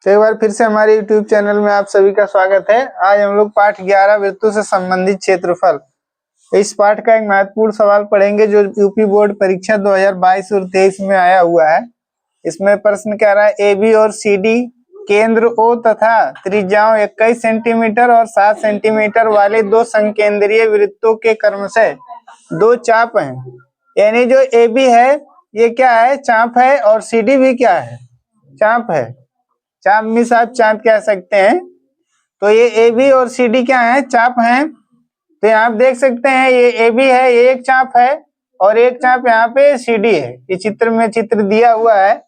तो एक बार फिर से हमारे YouTube चैनल में आप सभी का स्वागत है। आज हम लोग पाठ 11 वृत्तों से संबंधित क्षेत्रफल, इस पाठ का एक महत्वपूर्ण सवाल पढ़ेंगे जो यूपी बोर्ड परीक्षा 2022 और 23 में आया हुआ है। इसमें प्रश्न कह रहा है ए बी और सी डी केंद्र O तथा त्रिज्याओं 21 सेंटीमीटर और 7 सेंटीमीटर वाले दो संकेंद्रीय वृत्तों के क्रमशः दो चाप हैं। यानी जो ए बी है ये क्या है, चाप है, और सी डी भी क्या है, चाप है। चाप मिस आप चाप कह सकते हैं। तो ये ए बी और सी डी क्या है, चाप हैं। तो यहाँ आप देख सकते हैं ये ए बी है, ये एक चाप है, और एक चाप यहाँ पे सी डी है। ये चित्र में चित्र दिया हुआ है,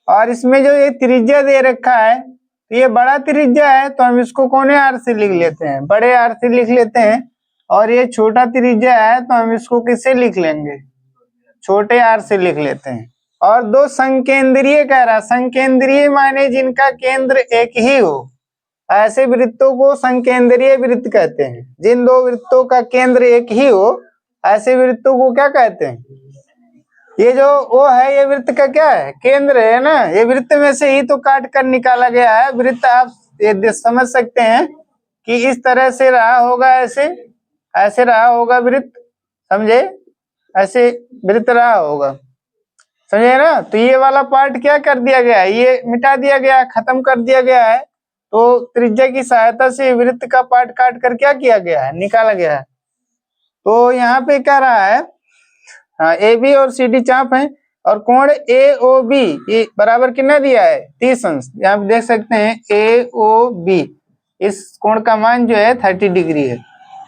और इसमें जो ये त्रिज्या दे रखा है, तो ये बड़ा त्रिज्या है तो हम इसको कोने आर से लिख लेते हैं, बड़े आर से लिख लेते हैं। और ये छोटा त्रिज्या है तो हम इसको किससे लिख लेंगे, छोटे आर से लिख लेते हैं। और दो संकेंद्रीय कह रहा, संकेंद्रीय माने जिनका केंद्र एक ही हो, ऐसे वृत्तों को संकेंद्रीय वृत्त कहते हैं। जिन दो वृत्तों का केंद्र एक ही हो, ऐसे वृत्तों को क्या कहते हैं। ये जो वो है ये वृत्त का क्या है, केंद्र है ना। ये वृत्त में से ही तो काट कर निकाला गया है। वृत्त आप ये समझ सकते हैं कि इस तरह से रहा होगा, ऐसे रहा होगा वृत्त, समझे, ऐसे वृत्त रहा होगा, समझे ना। तो ये वाला पार्ट क्या कर दिया गया है, ये मिटा दिया गया है, खत्म कर दिया गया है। तो त्रिज्या की सहायता से वृत्त का पार्ट काट कर क्या किया गया है, निकाला गया है। तो यहाँ पे क्या रहा है, हाँ, ए बी और सी डी चाप है, और कोण ए ओ बी ये बराबर कितना दिया है, 30 अंश। यहाँ पे देख सकते हैं ए ओ बी, इस कोण का मान जो है 30 डिग्री है।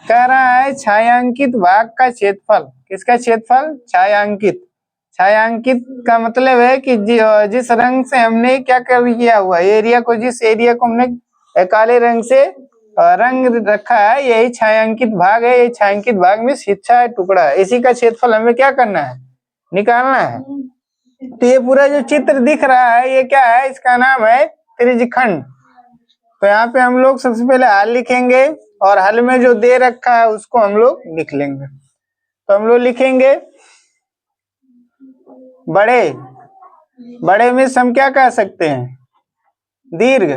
कह रहा है छायांकित भाग का क्षेत्रफल, किसका क्षेत्रफल, छायांकित। छायांकित का मतलब है कि जिस रंग से हमने क्या कर किया हुआ एरिया को, जिस एरिया को हमने काले रंग से रंग रखा है, यही छायांकित भाग है। ये छायांकित भाग में हिस्सा है, टुकड़ा है, इसी का क्षेत्रफल हमें क्या करना है, निकालना है। तो ये पूरा जो चित्र दिख रहा है ये क्या है, इसका नाम है त्रिज्यखंड। तो यहाँ पे हम लोग सबसे पहले हल लिखेंगे, और हल में जो दे रखा है उसको हम लोग लिख लेंगे। तो हम लोग लिखेंगे बड़े, बड़े में हम क्या कह सकते हैं, दीर्घ।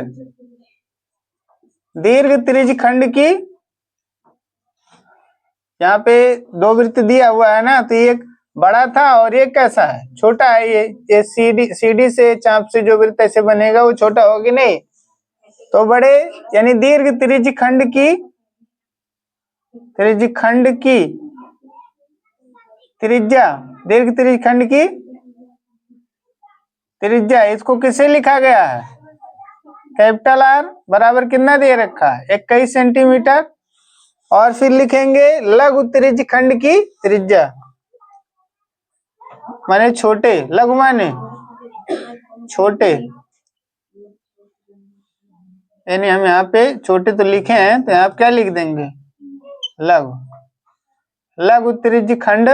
दीर्घ त्रिज्यखंड की, यहाँ पे दो वृत्त दिया हुआ है ना, तो ये बड़ा था और ये कैसा है, छोटा है। ये सीडी से चाप से जो वृत्त ऐसे बनेगा वो छोटा होगी नहीं, तो बड़े यानी दीर्घ त्रिज्यखंड की, त्रिज्यखंड की त्रिज्या, दीर्घ त्रिज्यखंड की त्रिज्या, इसको किसे लिखा गया है, कैपिटल आर बराबर कितना दे रखा है, 21 सेंटीमीटर। और फिर लिखेंगे लघु त्रिज्यखंड की त्रिज्या, माने छोटे, लघु माने छोटे, यानी हम यहाँ पे छोटे तो लिखे हैं, तो आप क्या लिख देंगे, लघु। लघु त्रिज्यखंड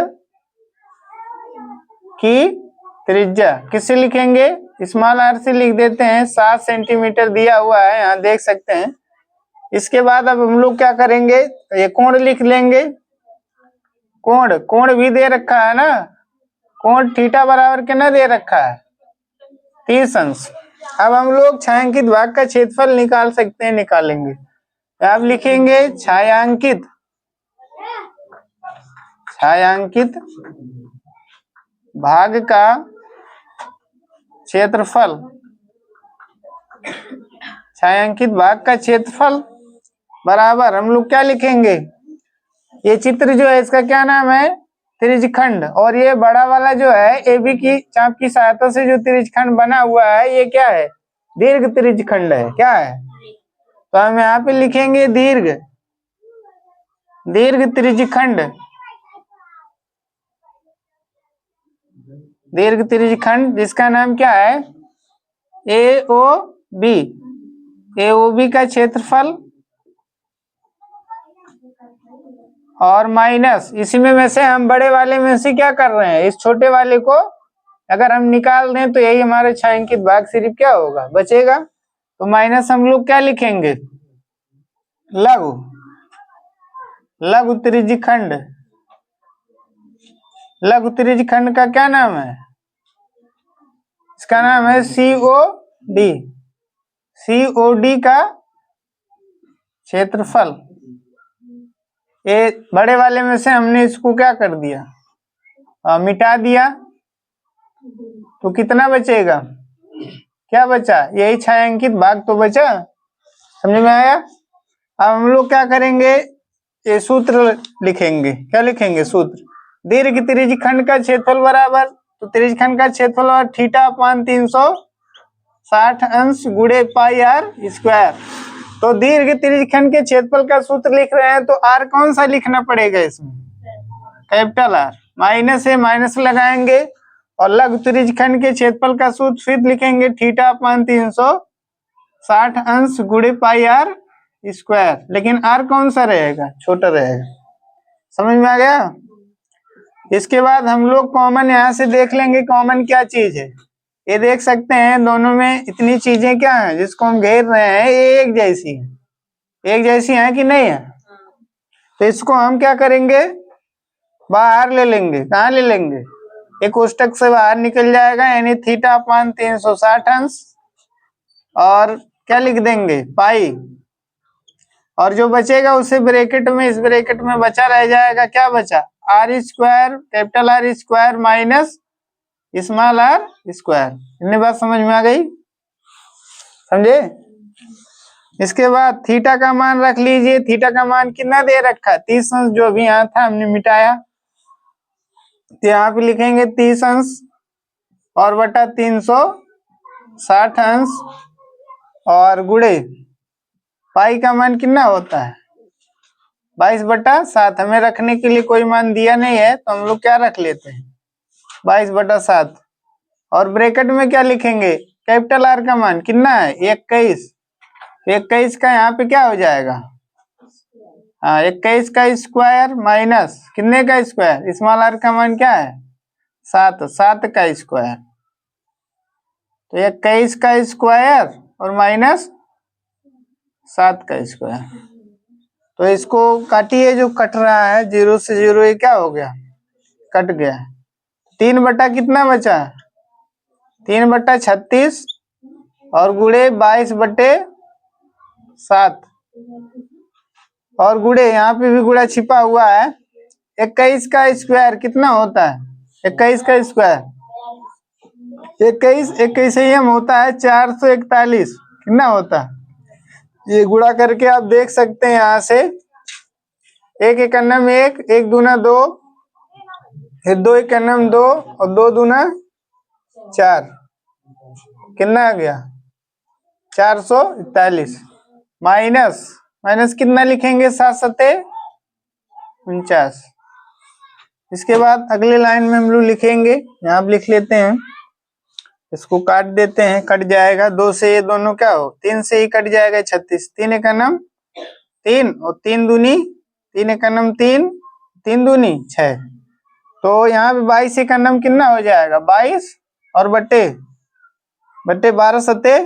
की त्रिज्या किससे लिखेंगे, स्मॉल आर से लिख देते हैं। 7 सेंटीमीटर दिया हुआ है, यहाँ देख सकते हैं। इसके बाद अब हम लोग क्या करेंगे, ये कोण लिख लेंगे। कोण, कोण भी दे रखा है ना, कोण थीटा बराबर कितना दे रखा है, 30 अंश। अब हम लोग छायांकित भाग का क्षेत्रफल निकाल सकते हैं, निकालेंगे। अब लिखेंगे छायांकित, छायांकित भाग का क्षेत्रफल, छायांकित भाग का क्षेत्रफल बराबर हम लोग क्या लिखेंगे, ये चित्र जो है इसका क्या नाम है, त्रिज्यखंड। और ये बड़ा वाला जो है ए बी की चाप की सहायता से जो त्रिज्यखंड बना हुआ है ये क्या है, दीर्घ त्रिज्यखंड है, क्या है। तो हम यहाँ पे लिखेंगे दीर्घ, दीर्घ त्रिज्यखंड, दीर्घ त्रिज्यखंड जिसका नाम क्या है, ए ओ बी। ए ओ बी का क्षेत्रफल और माइनस, इसी में से हम बड़े वाले में से क्या कर रहे हैं, इस छोटे वाले को अगर हम निकाल दें तो यही हमारे छायांकित भाग सिर्फ क्या होगा, बचेगा। तो माइनस हम लोग क्या लिखेंगे, लघु, लघु त्रिज्यखंड। लघु त्रिज्यखंड का क्या नाम है, इसका नाम है सी ओ डी, COD का क्षेत्रफल। ये बड़े वाले में से हमने इसको क्या कर दिया, मिटा दिया, तो कितना बचेगा, क्या बचा, यही छायांकित भाग तो बचा। समझ में आया। अब हम लोग क्या करेंगे, ये सूत्र लिखेंगे। क्या लिखेंगे सूत्र, दीर्घ त्रिज्यखंड का क्षेत्रफल बराबर, तो त्रिज्यखंड का क्षेत्रफल और थीटा अपान 360 अंश गुणे पाई आर स्क्वायर। तो दीर्घ त्रिज्यखंड के क्षेत्रफल का सूत्र लिख रहे हैं, तो आर कौन सा लिखना पड़ेगा इसमें, कैपिटल आर। माइनस है, माइनस लगाएंगे, और लघु त्रिज्यखंड के क्षेत्रफल का सूत्र फिर लिखेंगे थीटा अपान 360 अंश गुणे पाई आर स्क्वायर। लेकिन आर कौन सा रहेगा, छोटा रहेगा। समझ में आ गया। इसके बाद हम लोग कॉमन यहाँ से देख लेंगे, कॉमन क्या चीज है। ये देख सकते हैं दोनों में इतनी चीजें क्या है जिसको हम घेर रहे हैं, ये एक जैसी है, एक जैसी है कि नहीं है। तो इसको हम क्या करेंगे, बाहर ले लेंगे। कहाँ ले लेंगे, एक कोष्टक से बाहर निकल जाएगा, यानी थीटा अपान 360 अंश, और क्या लिख देंगे, पाई, और जो बचेगा उसे ब्रैकेट में, इस ब्रैकेट में बचा रह जाएगा, क्या बचा, R square, capital R square minus small R square. इतनी बात समझ में आ गई, समझे। इसके बाद थीटा का मान रख लीजिए। थीटा का मान कितना दे रखा है, 30 अंश, जो भी यहाँ था हमने मिटाया, तो यहाँ पे लिखेंगे 30 अंश और बटा 360 अंश, और गुणे पाई का मान कितना होता है, 22/7। हमें रखने के लिए कोई मान दिया नहीं है, तो हम लोग क्या रख लेते हैं, 22/7। और ब्रैकेट में क्या लिखेंगे, कैपिटल आर का मान कितना है, 21। 21 का यहाँ पे क्या हो जाएगा, हाँ 21 का स्क्वायर माइनस कितने का स्क्वायर, स्मॉल आर का मान क्या है 7, 7 का स्क्वायर। तो 21 का स्क्वायर और माइनस 7 का स्क्वायर। तो इसको काटिए, जो कट रहा है 0 से 0, ये क्या हो गया, कट गया। 3 बटा कितना बचा, 3/36, और गुणे 22/7, और गुणे यहाँ पे भी गुणा छिपा हुआ है। 21 का स्क्वायर कितना होता है, 21 का स्क्वायर 21 एम होता है 441। कितना होता है, ये गुणा करके आप देख सकते हैं यहाँ से, 1 एकन्नम 1, 1 दूना 2, फिर 2 एकन्नम 2, और 2 दूना 4, कितना आ गया 441। माइनस माइनस कितना लिखेंगे, 7 सते 49। इसके बाद अगले लाइन में हम लोग लिखेंगे, यहाँ पे लिख लेते हैं, इसको काट देते हैं, कट जाएगा। 2 से ये दोनों क्या हो, 3 से ही कट जाएगा, 36। 3 एकन्नम 3, और 3 दूनी 3 एकन्नम 3, 3 दूनी 6। तो यहाँ पे 22 एकन्नम कितना हो जाएगा, 22, और बट्टे 12 सते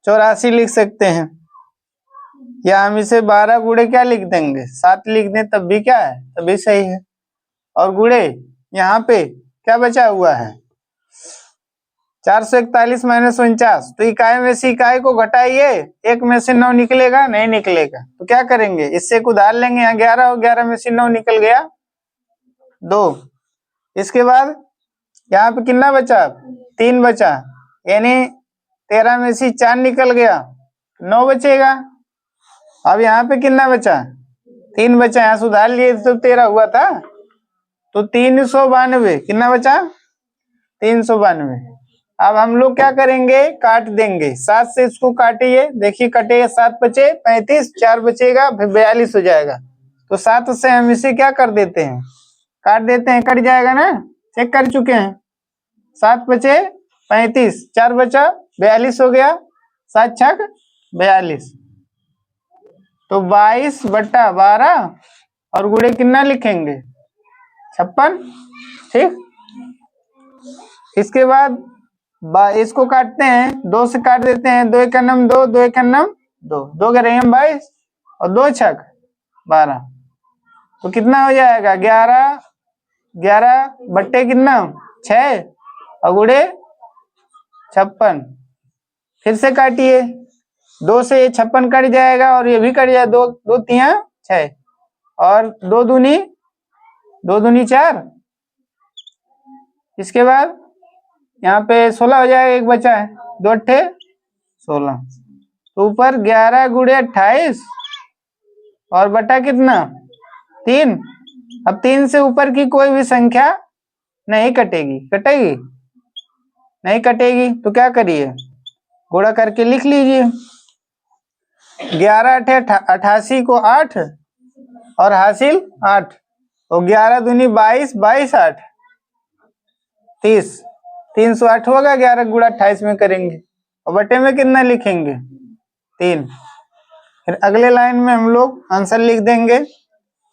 84 लिख सकते हैं। या हम इसे 12 गुणे क्या लिख देंगे, 7 लिख दें, तब भी क्या है, तभी सही है। और गुणे यहाँ पे क्या बचा हुआ है, 441 माइनस 49। तो इकाई में से इकाई को घटाइए, 1 में से 9 निकलेगा, नहीं निकलेगा, तो क्या करेंगे, इससे एक उधार लेंगे। यहाँ 11 हो, 11 में से 9 निकल गया 2। इसके बाद यहाँ पे कितना बचा, 3 बचा, यानी 13 में से 4 निकल गया, 9 बचेगा। अब यहाँ पे कितना बचा, 3 बचा, यहाँ सुधार लिए तो 13 हुआ था, तो 392 कितना बचा, 392। अब हम लोग क्या करेंगे, काट देंगे। 7 से इसको काटिए, देखिए कटेगा, 7 बचे 35, 4 बचेगा, फिर 42 हो जाएगा। तो 7 से हम इसे क्या कर देते हैं, काट देते हैं, कट जाएगा ना, चेक कर चुके हैं। 7 बचे 35, 4 बचा 42 हो गया, 7 छक 42। तो 22/12, और गुणे कितना लिखेंगे, 56। ठीक, इसके बाद इसको काटते हैं, 2 से काट देते हैं, 2 एकन्नम 2, 2 एकन्नम 2, 2 के रही 22, और 2 छक 12। तो कितना हो जाएगा, 11, 11 बट्टे कितना 6, और गुणे 56। फिर से काटिए, 2 से ये 56 कट जाएगा और ये भी कट जाएगा, 2 2 तिया 6 और 2 दूनी 4। इसके बाद यहाँ पे 16 हो जाएगा, एक बचा है, 2 अट्ठे 16। तो ऊपर 11 गुणे 28 और बटा कितना 3। अब 3 से ऊपर की कोई भी संख्या नहीं कटेगी, कटेगी नहीं कटेगी, तो क्या करिए गुणा करके लिख लीजिए। 11 अठे 88 को 8 और हासिल 8, तो 11 दूनी 22, 22 8 30, 308 होगा। 11 गुणा 28 में करेंगे और बटे में कितना लिखेंगे 3। फिर अगले लाइन में हम लोग आंसर लिख देंगे।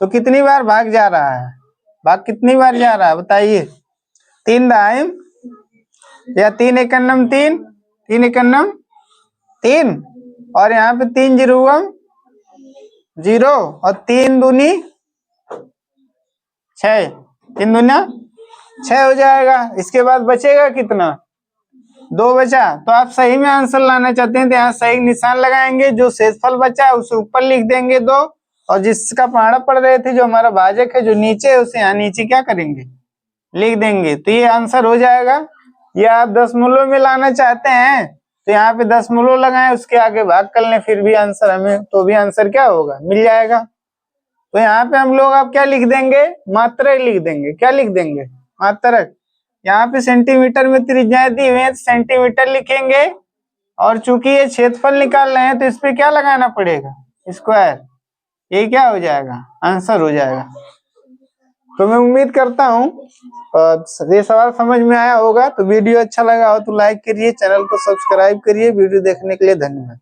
तो कितनी बार भाग जा रहा है, भाग कितनी बार जा रहा है बताइए। 3 दाइम या 3 एकन्नम 3, 3 एकन्नम 3 और यहाँ पे 3 जीरोम 0 और 3 दूनी 6, 3 दूना 6 हो जाएगा। इसके बाद बचेगा कितना 2 बचा। तो आप सही में आंसर लाना चाहते हैं तो यहाँ सही निशान लगाएंगे, जो शेषफल बचा है उसे ऊपर लिख देंगे 2 और जिसका पहाड़ा पड़ रहे थे जो हमारा भाजक है जो नीचे है उसे यहाँ नीचे क्या करेंगे लिख देंगे। तो ये आंसर हो जाएगा। या आप दशमलव में लाना चाहते हैं तो यहाँ पे दशमलव लगाएं, उसके आगे भाग कर लें, फिर भी आंसर हमें तो भी आंसर क्या होगा मिल जाएगा। तो यहाँ पे हम लोग अब क्या लिख देंगे मात्रक लिख देंगे। क्या लिख देंगे मात्रक। यहाँ पे सेंटीमीटर में त्रिज्याएं दी हुई है, सेंटीमीटर लिखेंगे और चूंकि ये क्षेत्रफल निकाल रहे हैं तो इस पे क्या लगाना पड़ेगा स्क्वायर। ये क्या हो जाएगा आंसर हो जाएगा। तो मैं उम्मीद करता हूँ ये सवाल समझ में आया होगा। तो वीडियो अच्छा लगा हो तो लाइक करिए, चैनल को सब्सक्राइब करिए। वीडियो देखने के लिए धन्यवाद।